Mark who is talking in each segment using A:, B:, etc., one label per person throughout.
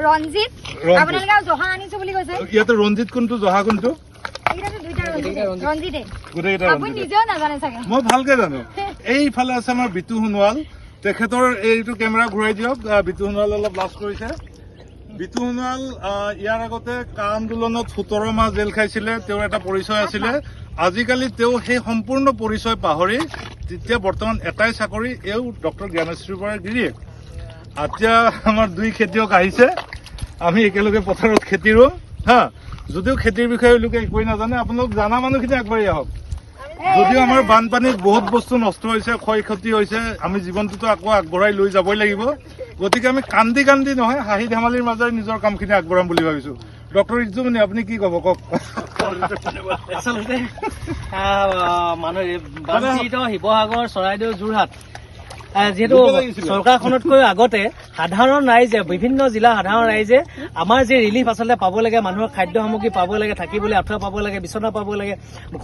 A: ৰঞ্জিত আপোনালোকে জহা আনিছো বুলি কৈছে
B: ইয়াতে ৰঞ্জিত কোনটো জহা কোনটো মই ভালকে জানো এইফালে আছে আমাৰ বিতু সোণোৱাল তেখেতৰ এইটো কেমেৰা ঘূৰাই দিয়ক বিতু সোণোৱাল অলপ লাজ কৰিছে বিতু সোণোৱাল ইয়াৰ আগতে কা আন্দোলনত 17 মাহ জেল খাইছিলে তেওঁৰ এটা পৰিচয় আছিলে আজিকালি তেওঁ সেই সম্পূৰ্ণ পৰিচয় পাহৰি তেতিয়া বৰ্তমান এটাই চাকৰি এও ডক্টৰ জ্ঞানশ্ৰী বৰাৰ গিৰিয়েক এতিয়া আমাৰ দুই খেতিয়ক আহিছে আমি একেলগে পথাৰত খেতি ৰুম হা যদিও খেতিৰ বিষয়ে লোকে একোৱেই নাজানে আপোনালোক জানা মানুহখিনি আগবাঢ়ি আহক যদিও আমাৰ বানপানীত বহুত বস্তু নষ্ট হৈছে ক্ষয় ক্ষতি হৈছে আমি জীৱনটোতো আকৌ আগবঢ়াই লৈ যাবই লাগিব গতিকে আমি কান্দি কান্দি নহয় হাঁহি ধেমালিৰ মাজেৰে নিজৰ কামখিনি আগবঢ়াম বুলি ভাবিছো ডক্টৰ ইজুমনি আপুনি কি ক'ব কওক
C: আচলতে মানে শিৱসাগৰ চৰাইদেউ যোৰহাট যিহেতু চৰকাৰখনতকৈ আগতে সাধাৰণ ৰাইজে বিভিন্ন জিলা সাধাৰণ ৰাইজে আমাৰ যে ৰিলিফ আচলতে পাব লাগে মানুহৰ খাদ্য সামগ্ৰী পাব লাগে থাকিবলৈ আঁঠুৱা পাব লাগে বিচনা পাব লাগে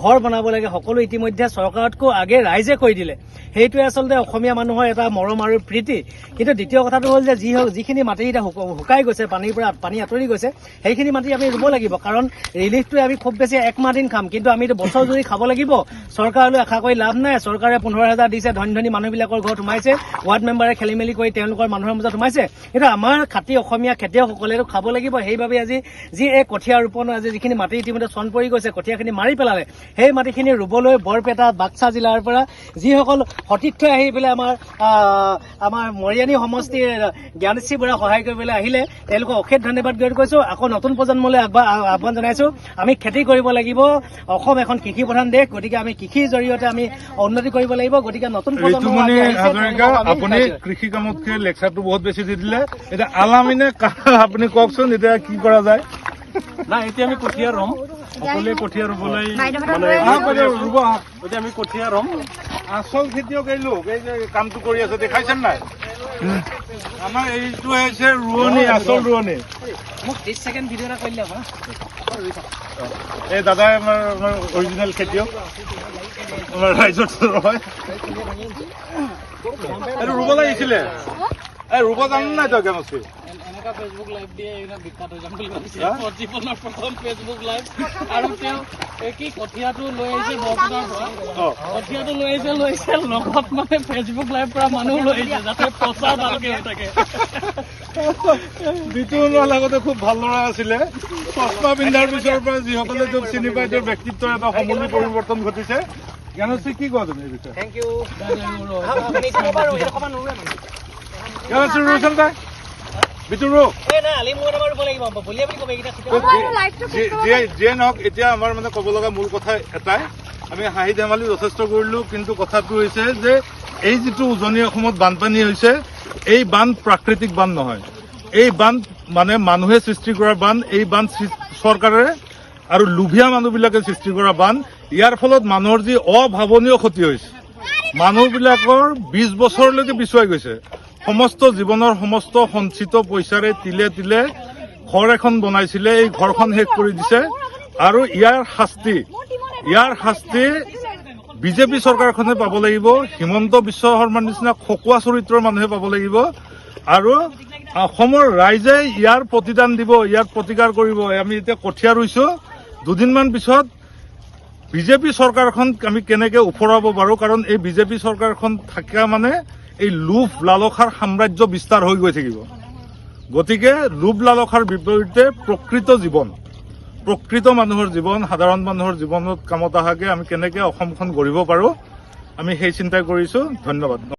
C: ঘৰ বনাব লাগে সকলো ইতিমধ্যে চৰকাৰতকৈ আগে ৰাইজে কৰি দিলে সেইটোৱে আচলতে অসমীয়া মানুহৰ এটা মৰম আৰু প্ৰীতি কিন্তু দ্বিতীয় কথাটো হ'ল যে যিখিনি মাটি এতিয়া শুকাই গৈছে পানীৰ পৰা পানী আঁতৰি গৈছে সেইখিনি মাটি আমি ৰুব লাগিব কাৰণ ৰিলিফটোৱে আমি খুব বেছি 1 মাহ দিন খাম কিন্তু আমি বছৰ জুৰি খাব লাগিব চৰকাৰলৈ আশা কৰি লাভ নাই চৰকাৰে 15,000 দিছে ধনী ধনী মানুহবিলাকৰ ঘৰত সোমাইছে ৱাৰ্ড মেম্বাৰে খেলি মেলি কৰি তেওঁলোকৰ মানুহৰ মাজত সোমাইছে কিন্তু আমাৰ খাতি অসমীয়া খেতিয়কসকলে খাব লাগিব সেইবাবে আজি যি এই কঠীয়া ৰোপণ আজি যিখিনি মাটি ইতিমধ্যে চন পৰি গৈছে কঠীয়াখিনি মাৰি পেলালে সেই মাটিখিনি ৰুবলৈ বৰপেটা বাক্সা জিলাৰ পৰা যিসকল সতীৰ্থ আহি পেলাই আমাৰ মৰিয়ানী সমষ্টিৰ জ্ঞানশ্ৰী বৰা সহায় কৰিবলৈ আহিলে তেওঁলোকক অশেষ ধন্যবাদ জ্ঞাপন কৰিছো আকৌ নতুন প্ৰজন্মলৈ আহ্বান জনাইছো আমি খেতি কৰিব লাগিব অসম এখন কৃষি প্ৰধান দেশ গতিকে আমি কৃষিৰ জৰিয়তে আমি উন্নতি কৰিব লাগিব গতিকে নতুন প্ৰজন্ম
B: আপুনি কৃষি কামতকে লেকচাৰটো বহুত বেছি দি দিলে এতিয়া আলামিনে আপুনি কওকচোন এতিয়া কি কৰা যায়
C: না এতিয়া আমি কঠীয়া ৰুম সকলোৱে কঠীয়া ৰুবলৈ
B: ৰুব
C: এতিয়া আমি কঠীয়া ৰুম
B: আচল খেতিয়ক এই লোক এই যে কামটো কৰি আছে দেখাইছেন নাই আমাৰ এইটো হৈছে ৰোৱনী আচল ৰোৱনী
C: মোক 30 ছেকেণ্ড ভিডিঅ' এটা কৰিলে হ'ব
B: এই দাদাই আমাৰ অৰিজিনেল খেতিয়ক আমাৰ ৰাইজৰ হয় এইটো ৰুব লাগিছিলে এই ৰুব জানো নাই তই কেনেকৈ
C: এনেকুৱা ফেচবুক লাইভ দিয়ে এইবিলাক বিখ্যাত হৈ যাম বুলি ভাবিছে জীৱনৰ প্ৰথম ফেচবুক লাইভ আৰু তেওঁ কি কঠীয়াটো লৈ আহিছে বৰপেটাৰ পৰা কঠীয়াটো লৈ আহিছে লগত মানে ফেচবুক লাইভ পৰা মানুহ লৈ আহিছে যাতে প্ৰচাৰ ভালকে হৈ থাকে
B: বিতু সোণোৱাল আগতে খুব ভাল ল'ৰা আছিলে চশমা পিন্ধাৰ পিছৰ পৰা যিসকলে তেওঁক চিনি পায় তেওঁৰ ব্যক্তিত্বৰ এটা সমূলি পৰিৱৰ্তন ঘটিছে জ্ঞানশ্ৰী কি কোৱা তুমি এই বিষয়ে
C: থেংক ইউ
B: জ্ঞানশ্ৰী ৰুচোন তাই বিতু ৰু যিয়ে নহওক এতিয়া আমাৰ মানে ক'ব লগা মূল কথা এটাই আমি হাঁহি ধেমালি যথেষ্ট কৰিলো কিন্তু কথাটো হৈছে যে এই যিটো উজনি অসমত বানপানী হৈছে এই বান প্ৰাকৃতিক বান নহয় এই বান মানে মানুহে সৃষ্টি কৰা বান এই বান চৰকাৰে আৰু লোভীয়া মানুহবিলাকে সৃষ্টি কৰা বান ইয়াৰ ফলত মানুহৰ যি অভাৱনীয় ক্ষতি হৈছে মানুহবিলাকৰ 20 বছৰলৈকে পিছুৱাই গৈছে সমস্ত জীৱনৰ সমস্ত সঞ্চিত পইচাৰে তিলে তিলে ঘৰ এখন বনাইছিলে এই ঘৰখন শেষ কৰি দিছে আৰু ইয়াৰ শাস্তি বিজেপি চৰকাৰখনে পাব লাগিব হিমন্ত বিশ্ব শৰ্মাৰ নিচিনা খকুৱা চৰিত্ৰৰ মানুহে পাব লাগিব আৰু অসমৰ ৰাইজে ইয়াৰ প্ৰতিদান দিব ইয়াৰ প্ৰতিকাৰ কৰিব আমি এতিয়া কঠীয়া ৰুইছো দুদিনমান পিছত বিজেপি চৰকাৰখন আমি কেনেকৈ ওফৰাব পাৰোঁ কাৰণ এই বিজেপি চৰকাৰখন থকা মানে এই লোভ লালসাৰ সাম্ৰাজ্য বিস্তাৰ হৈ গৈ থাকিব গতিকে লোভ লালসাৰ বিপৰীতে প্ৰকৃত মানুহৰ জীৱন সাধাৰণ মানুহৰ জীৱনত কামত অহাকৈ আমি কেনেকৈ অসমখন গঢ়িব পাৰোঁ আমি সেই চিন্তা কৰিছোঁ ধন্যবাদ